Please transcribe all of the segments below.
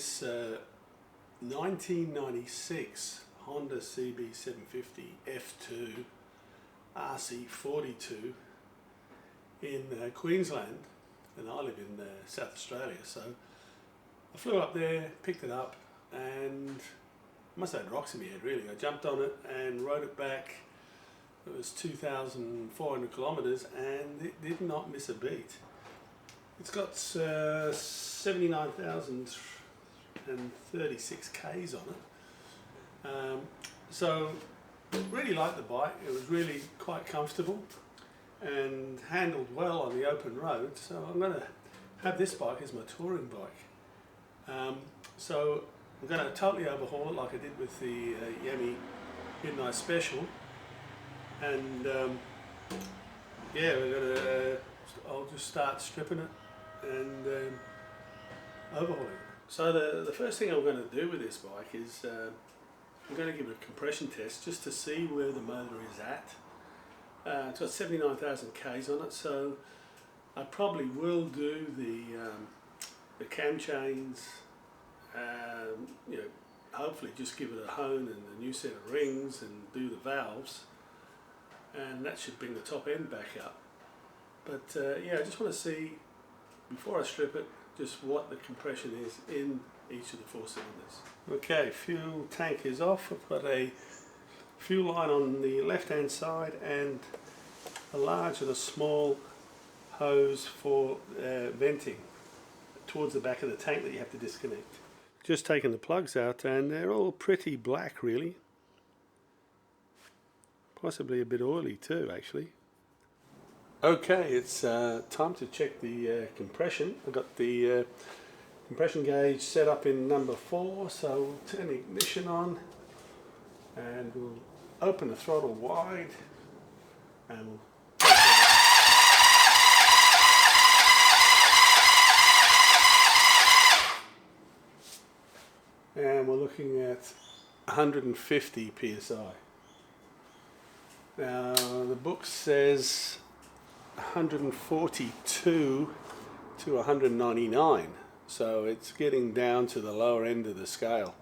this 1996 Honda CB750 F2 RC42 in Queensland, and I live in South Australia, so I flew up there, picked it up, and I must have had rocks in my head really. I jumped on it and rode it back. It was 2,400 kilometres and it did not miss a beat. It's got 79,036 Ks on it. So really liked the bike. It was really quite comfortable and handled well on the open road. So I'm going to have this bike as my touring bike. So I'm going to totally overhaul it like I did with the Yemi Midnight Special. And yeah, I'll just start stripping it and overhauling it. So the first thing I'm going to do with this bike is I'm going to give it a compression test just to see where the motor is at. It's got 79,000 Ks on it, so I probably will do the cam chains, you know, hopefully just give it a hone and a new set of rings and do the valves, and that should bring the top end back up. But yeah, I just want to see, before I strip it, just what the compression is in each of the 4 cylinders. Okay, fuel tank is off. I've got a fuel line on the left hand side and a large and a small hose for venting towards the back of the tank that you have to disconnect. Just taking the plugs out and they're all pretty black really. Possibly a bit oily too actually. Okay, it's time to check the compression. I've got the compression gauge set up in number 4, so we'll turn the ignition on and we'll open the throttle wide and we're looking at 150 psi. Now the book says 142 to 199, so it's getting down to the lower end of the scale.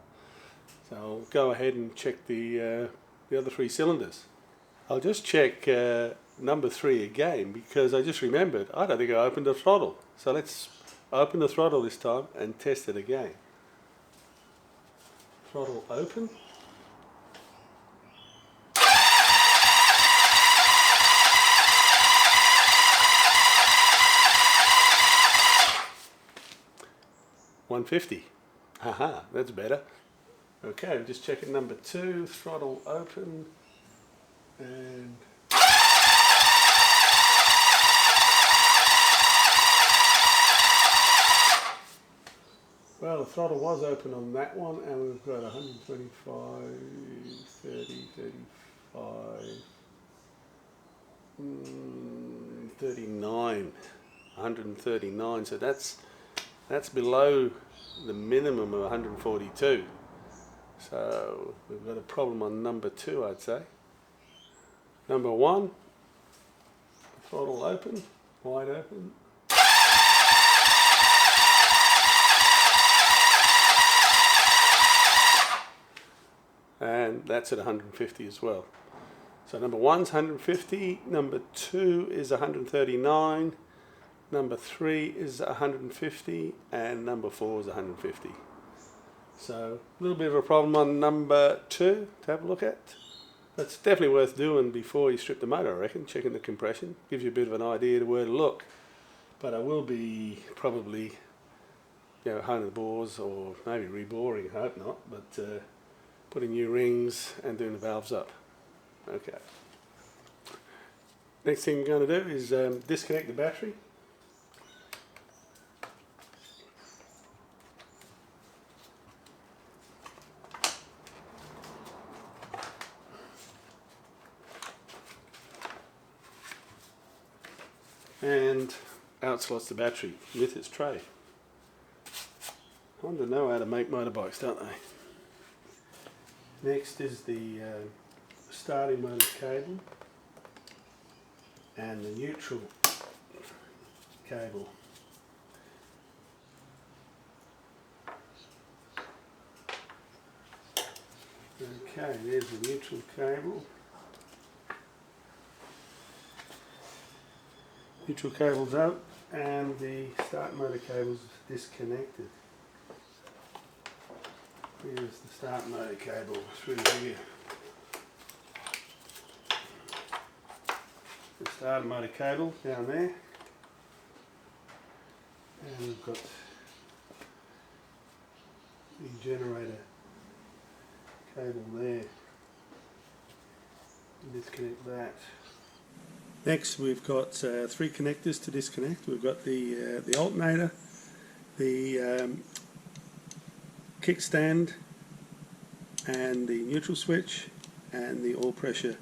So I'll go ahead and check the other 3 cylinders. I'll just check number 3 again because I just remembered I don't think I opened the throttle. So let's open the throttle this time and test it again. Throttle open. $150. Haha, that's better. Okay, I'm just checking number 2, throttle open, and well, the throttle was open on that one, and we've got 125, 30, 35, 39, 139. So that's below the minimum of 142. So we've got a problem on number 2, I'd say. Number 1, throttle open, wide open. And that's at 150 as well. So number 1's 150, number 2 is 139, number 3 is 150, and number 4 is 150. So a little bit of a problem on number 2 to have a look at. That's definitely worth doing before you strip the motor, I reckon, checking the compression. Gives you a bit of an idea to where to look. But I will be probably, you know, honing the bores or maybe reboring, I hope not, but putting new rings and doing the valves up. Okay. Next thing we're going to do is disconnect the battery. And out slots the battery with its tray. Honda know how to make motorbikes, don't they? Next is the starting motor cable and the neutral cable. Okay, there's the neutral cable. Neutral cable's up and the start motor cable's disconnected. Here's the start motor cable through here. The start motor cable down there. And we've got the generator cable there. Disconnect that. Next we've got 3 connectors to disconnect. We've got the alternator, the kickstand, and the neutral switch, and the oil pressure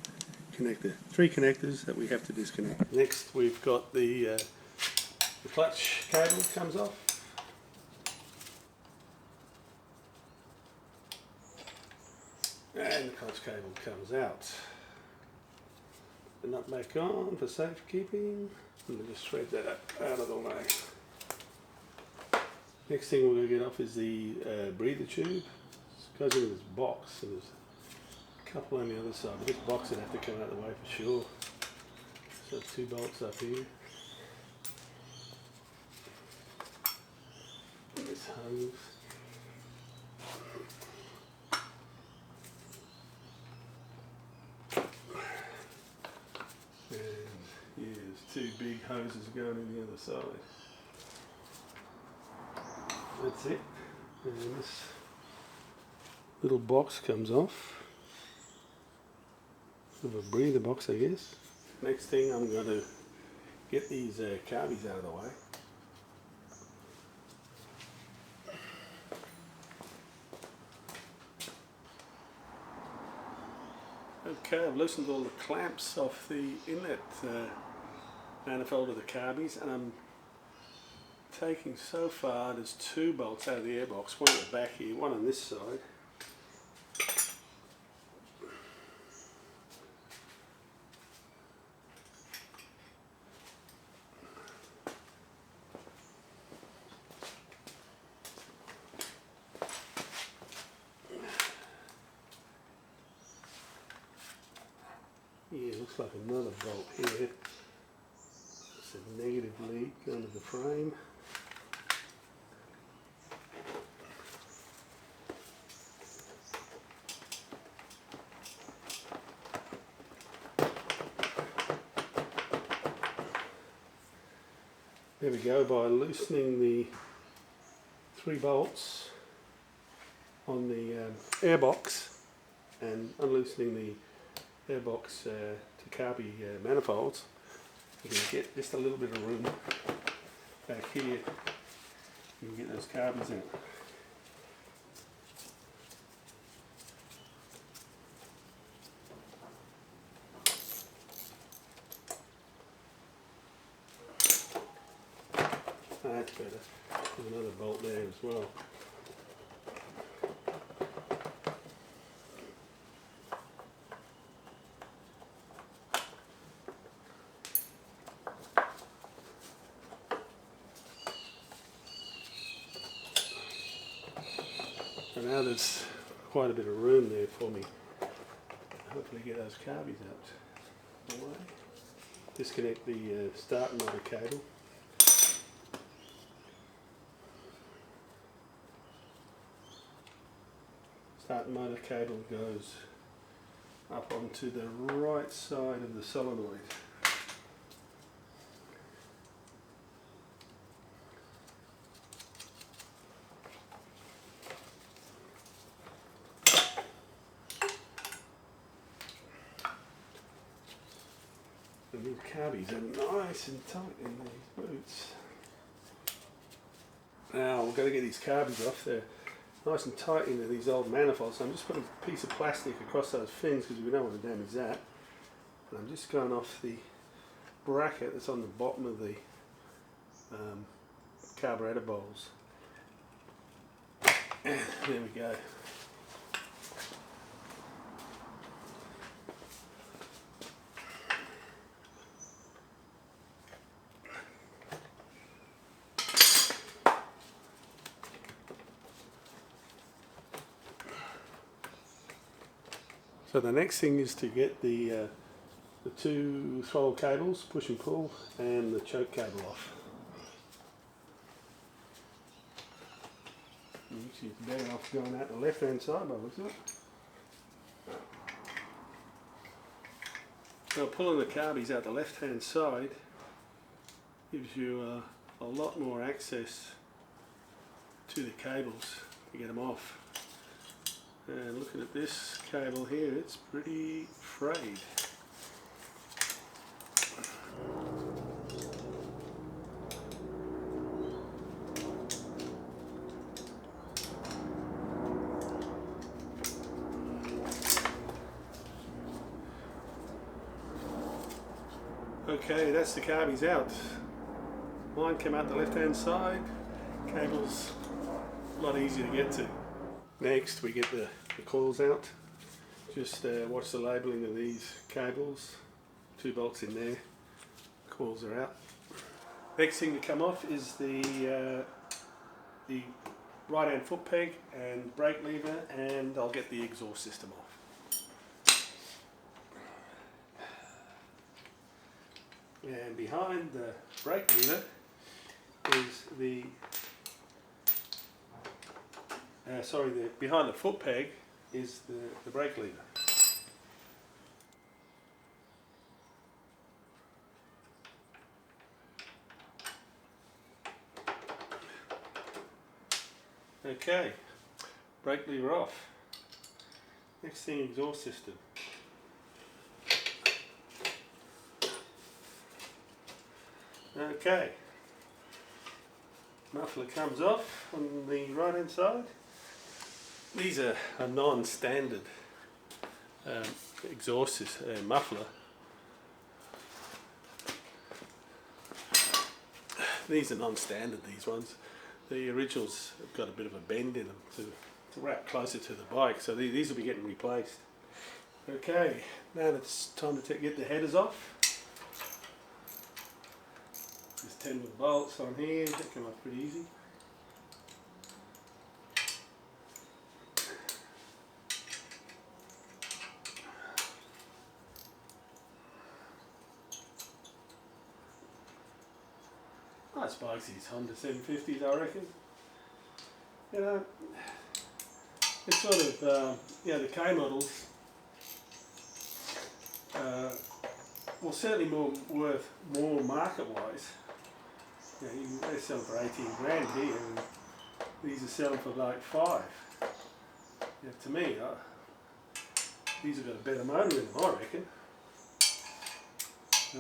connector. 3 connectors that we have to disconnect. Next we've got the clutch cable comes off. And the clutch cable comes out. The nut back on for safekeeping. And we'll just thread that out of the way. Next thing we're going to get off is the breather tube. It goes into this box, and there's a couple on the other side, but this box would have to come out of the way for sure. So 2 bolts up here. And this hose. And yeah, there's 2 big hoses going in the other side. That's it. And this little box comes off. Sort of a breather box, I guess. Next thing, I'm going to get these carbies out of the way. Okay, I've loosened all the clamps off the inlet manifold of the carbies, and I'm taking so far, there's 2 bolts out of the airbox, one at the back here, one on this side. Yeah, looks like another bolt here. It's a negative lead going to the frame. There we go, by loosening the 3 bolts on the airbox and unloosening the airbox to carby manifolds, you can get just a little bit of room back here. You can get those carbies in. That's better. There's another bolt there as well. So now there's quite a bit of room there for me. Hopefully get those carbies out of the way. Disconnect the start motor cable. Start motor cable goes up onto the right side of the solenoid. And these carbies are nice and tight in these boots. Now we've got to get these carbies off there. Nice and tight into these old manifolds. So I'm just putting a piece of plastic across those fins because we don't want to damage that. And I'm just going off the bracket that's on the bottom of the carburetor bowls. And there we go. So the next thing is to get the two throttle cables, push and pull, and the choke cable off. She's better off going out the left hand side by the looks of it. So pulling the carbies out the left hand side gives you a lot more access to the cables to get them off. And looking at this cable here, it's pretty frayed. Okay, that's the carbies out. Line came out the left hand side, cables a lot easier to get to. Next we get the coils out. Just watch the labelling of these cables, 2 bolts in there, coils are out. Next thing to come off is the right hand foot peg and brake lever, and I'll get the exhaust system off. And behind the brake lever is behind the foot peg is the brake lever. Okay, brake lever off. Next thing, exhaust system. Okay, muffler comes off on the right hand side. These are a non-standard exhaust muffler. These are non-standard, these ones. The originals have got a bit of a bend in them to wrap closer to the bike, so these will be getting replaced. Okay, now it's time to get the headers off. There's 10 little bolts on here, that come off pretty easy. Nice bikes, these Honda 750s, I reckon. You know, it's sort of, the K models, well, certainly worth more market-wise. You know, they're selling for 18 grand here, and these are selling for like 5. Yeah, to me, these have got a better motor in them, I reckon. So,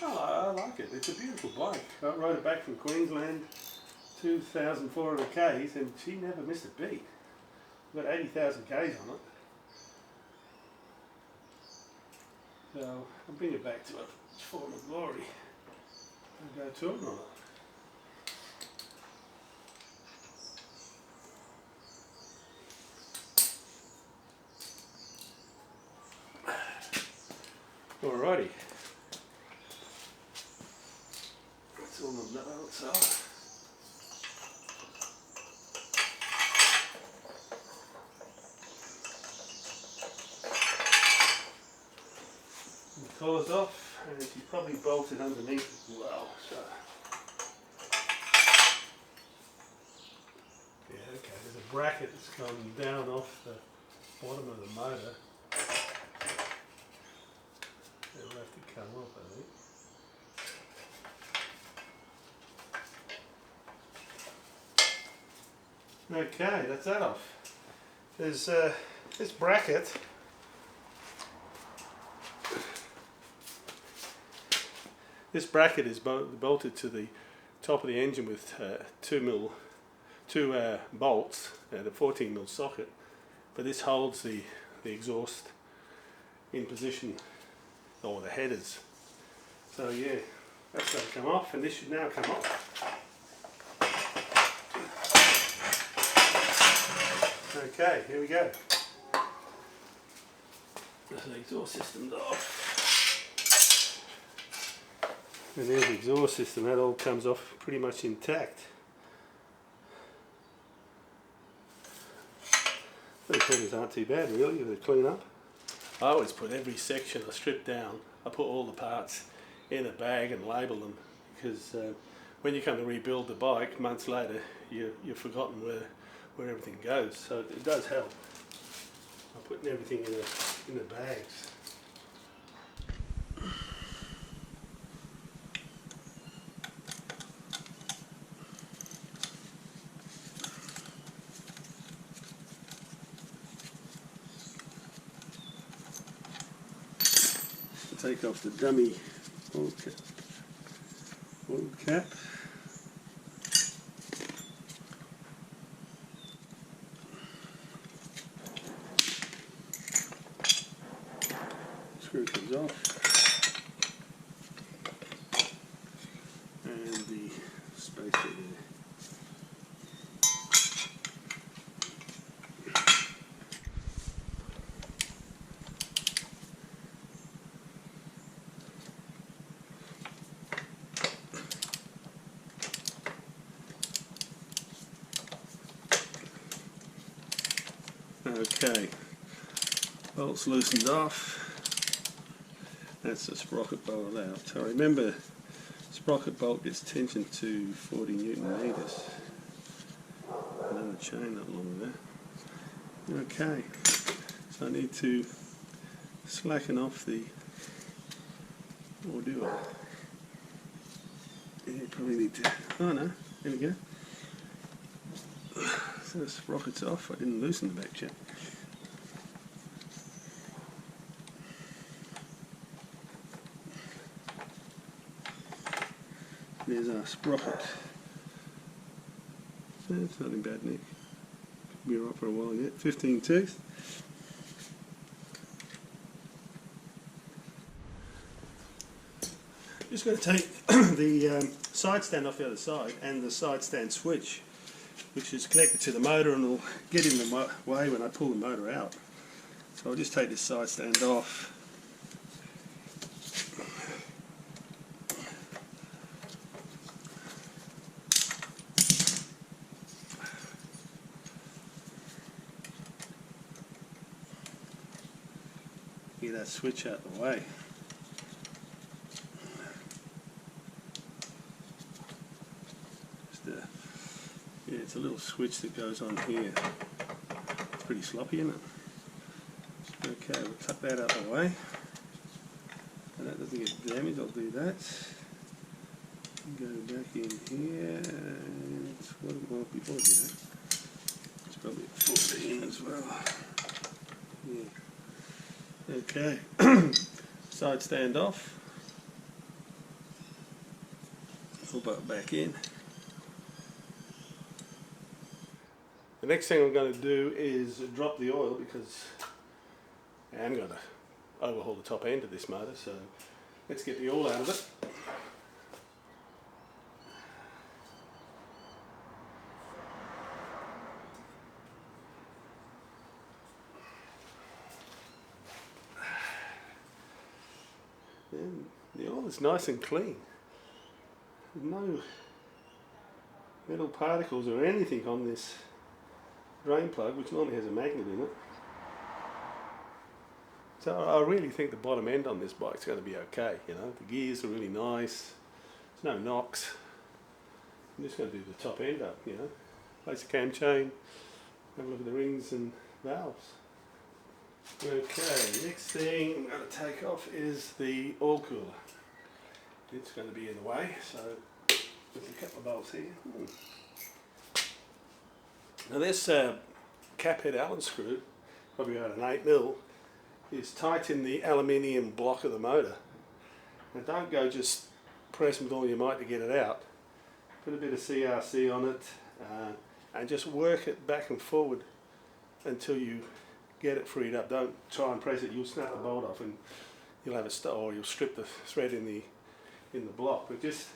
I like it. It's a beautiful bike. I rode it back from Queensland, 2,400 Ks, and she never missed a beat. I've got 80,000 Ks on it. So I'll bring it back to its former glory and go touring on it. Alrighty. That's all the nuts are. The collar's off, and she's probably bolted underneath as well. So yeah, okay. There's a bracket that's gone down off the bottom of the motor. It'll have to come off, I think. Okay, that's that off. There's this bracket. This bracket is bolted to the top of the engine with 2 bolts and a 14mm socket, but this holds the exhaust in position, or the headers. So yeah, that's going to come off, and this should now come off. Okay, here we go. The exhaust system's off. And there's the exhaust system, that all comes off pretty much intact. Those headers aren't too bad really to clean up. I always put every section I strip down, I put all the parts in a bag and label them, because when you come to rebuild the bike months later, you've forgotten where everything goes. So it does help. I'm putting everything in the bags. Take off the dummy oil cap. Screw comes off, and the spacer there. Okay, bolts loosened off. That's the sprocket bolt out. So remember, sprocket bolt gets tension to 40 Newton meters. Another chain not long there. Okay, so I need to slacken off the, or do I? Yeah, probably need to, oh no, there we go. So the sprocket's off, I didn't loosen the back check. There's our sprocket. It's not in bad nick. Could be right for a while yet. 15 teeth. Just going to take the side stand off the other side and the side stand switch, which is connected to the motor and will get in the way when I pull the motor out. So I'll just take this side stand off. Get that switch out of the way. Yeah, it's a little switch that goes on here. It's pretty sloppy, isn't it? Okay, we'll cut that out of the way. And that doesn't get damaged, I'll do that. Go back in here, and it's what it might be for that. It's probably a 14 as well. Yeah. Okay, side stand off. Pull that back in. The next thing I'm going to do is drop the oil, because I am going to overhaul the top end of this motor, so let's get the oil out of it. And the oil is nice and clean. There's no metal particles or anything on this drain plug, which normally has a magnet in it. So I really think the bottom end on this bike's going to be okay, you know. The gears are really nice, there's no knocks. I'm just going to do the top end up, you know. Place the cam chain, have a look at the rings and valves. Okay, next thing I'm going to take off is the oil cooler. It's going to be in the way, so there's a couple of bolts here. Now this cap head Allen screw, probably about an 8mm, is tight in the aluminium block of the motor. Now don't go just pressing with all your might to get it out. Put a bit of CRC on it and just work it back and forward until you get it freed up. Don't try and press it, you'll snap the bolt off and you'll have a or you'll strip the thread in the block. But just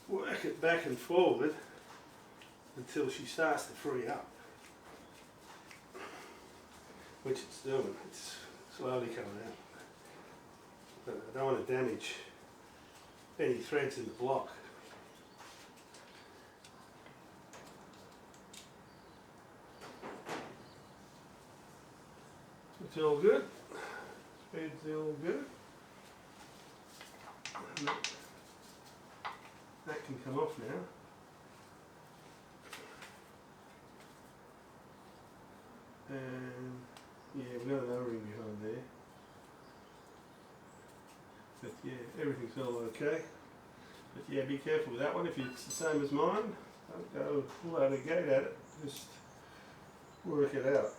work it back and forward until she starts to free up, which it's doing. It's slowly coming out. But I don't want to damage any threads in the block. It's all good. Heads are all good. And that can come off now. And yeah, we've got an O-ring behind there. But yeah, everything's all okay. But yeah, be careful with that one. If it's the same as mine, don't go full out of the gate at it. Just work it out.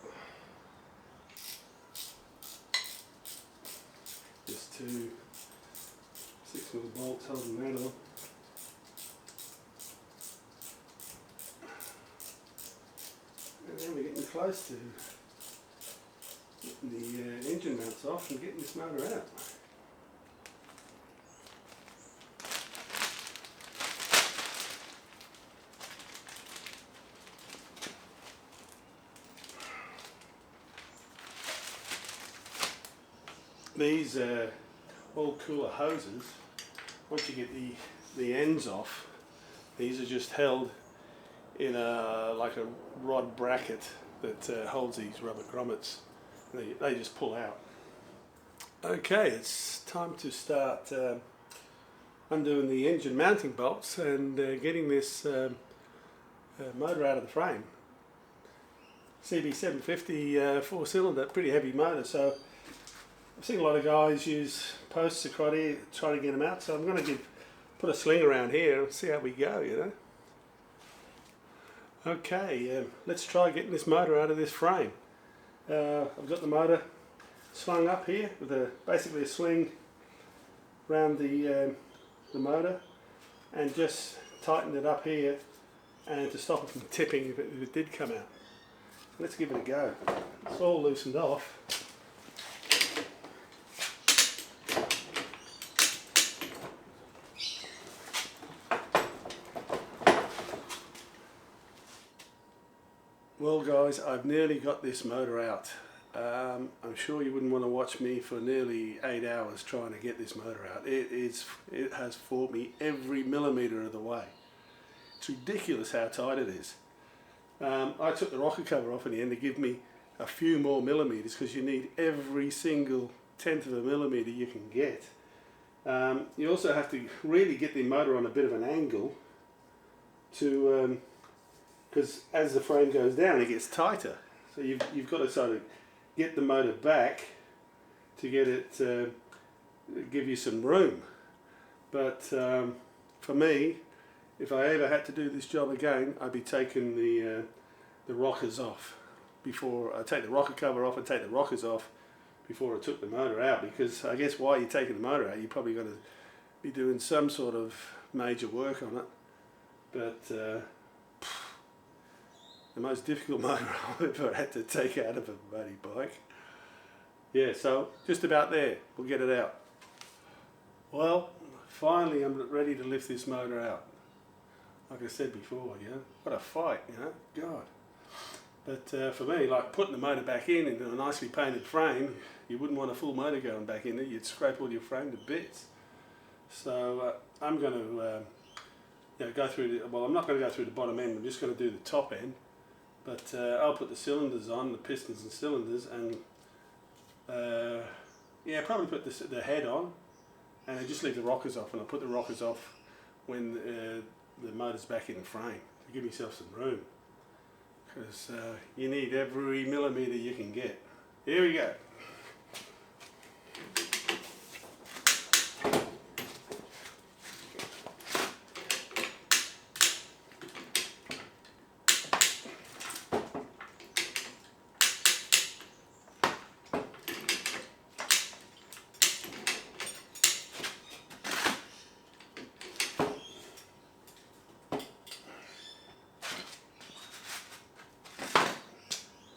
Just 2 6mm bolts holding that on. And then we're getting close to getting the engine mounts off and getting this motor out. These oil cooler hoses, once you get the ends off, these are just held in like a rod bracket that holds these rubber grommets. They just pull out. Okay, it's time to start undoing the engine mounting bolts and getting this motor out of the frame. CB750 4-cylinder, pretty heavy motor, so I've seen a lot of guys use posts across here trying to get them out, so I'm going to put a sling around here and see how we go, you know. Okay, let's try getting this motor out of this frame. I've got the motor slung up here with basically a sling around the motor, and just tightened it up here and to stop it from tipping if it did come out. Let's give it a go. It's all loosened off. Well guys, I've nearly got this motor out. I'm sure you wouldn't want to watch me for nearly 8 hours trying to get this motor out. It has fought me every millimetre of the way. It's ridiculous how tight it is. I took the rocker cover off in the end to give me a few more millimetres, because you need every single 1/10 of a millimetre you can get. You also have to really get the motor on a bit of an angle to because as the frame goes down it gets tighter, so you've got to sort of get the motor back to get it give you some room. But for me, if I ever had to do this job again, I'd be taking the rockers off before I take the rocker cover off. and take the rockers off before I took the motor out, because I guess while you're taking the motor out you're probably going to be doing some sort of major work on it. But the most difficult motor I've ever had to take out of a bloody bike. Yeah, so just about there, we'll get it out. Well, finally I'm ready to lift this motor out. Like I said before, you know, what a fight, you know, God. But for me, like putting the motor back in into a nicely painted frame, you wouldn't want a full motor going back in there, you'd scrape all your frame to bits. So I'm going to go through well, I'm not going to go through the bottom end, I'm just going to do the top end. But I'll put the cylinders on, the pistons and cylinders, and yeah, probably put the head on, and then just leave the rockers off, and I'll put the rockers off when the motor's back in the frame, to give myself some room, because you need every millimetre you can get. Here we go.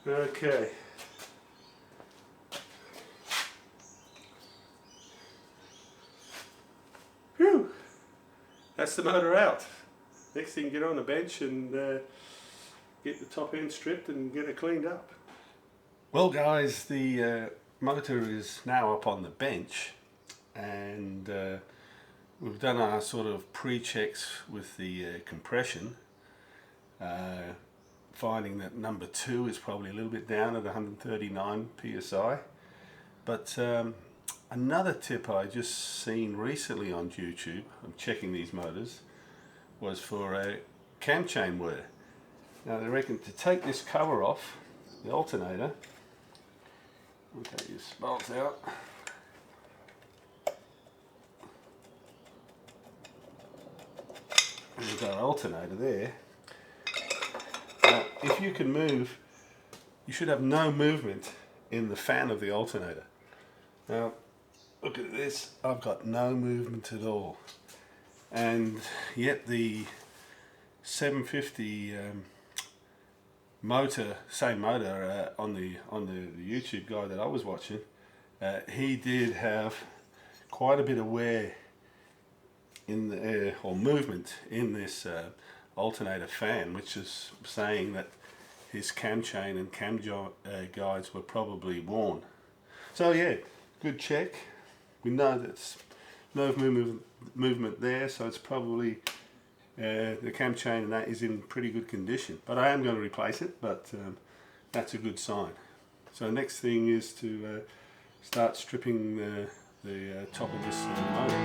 Okay. Whew. That's the motor out. Next thing, get on the bench and get the top end stripped and get it cleaned up. Well guys, the motor is now up on the bench, and we've done our sort of pre-checks with the compression. Finding that number 2 is probably a little bit down at 139 psi, but Another tip I just seen recently on YouTube, I'm checking these motors, was for cam chain wear. Now they reckon to take this cover off the alternator, okay, this bolts out. And we've got an alternator there. If you can move, you should have no movement in the fan of the alternator. Now, look at this, I've got no movement at all. And yet the 750 motor, same motor on the YouTube guy that I was watching, he did have quite a bit of wear in the or movement in this alternator fan, which is saying that his cam chain and cam guides were probably worn. So yeah, good check. We know that's no movement there, so it's probably the cam chain and that is in pretty good condition. But I am going to replace it, but that's a good sign. So next thing is to start stripping the top of this motor.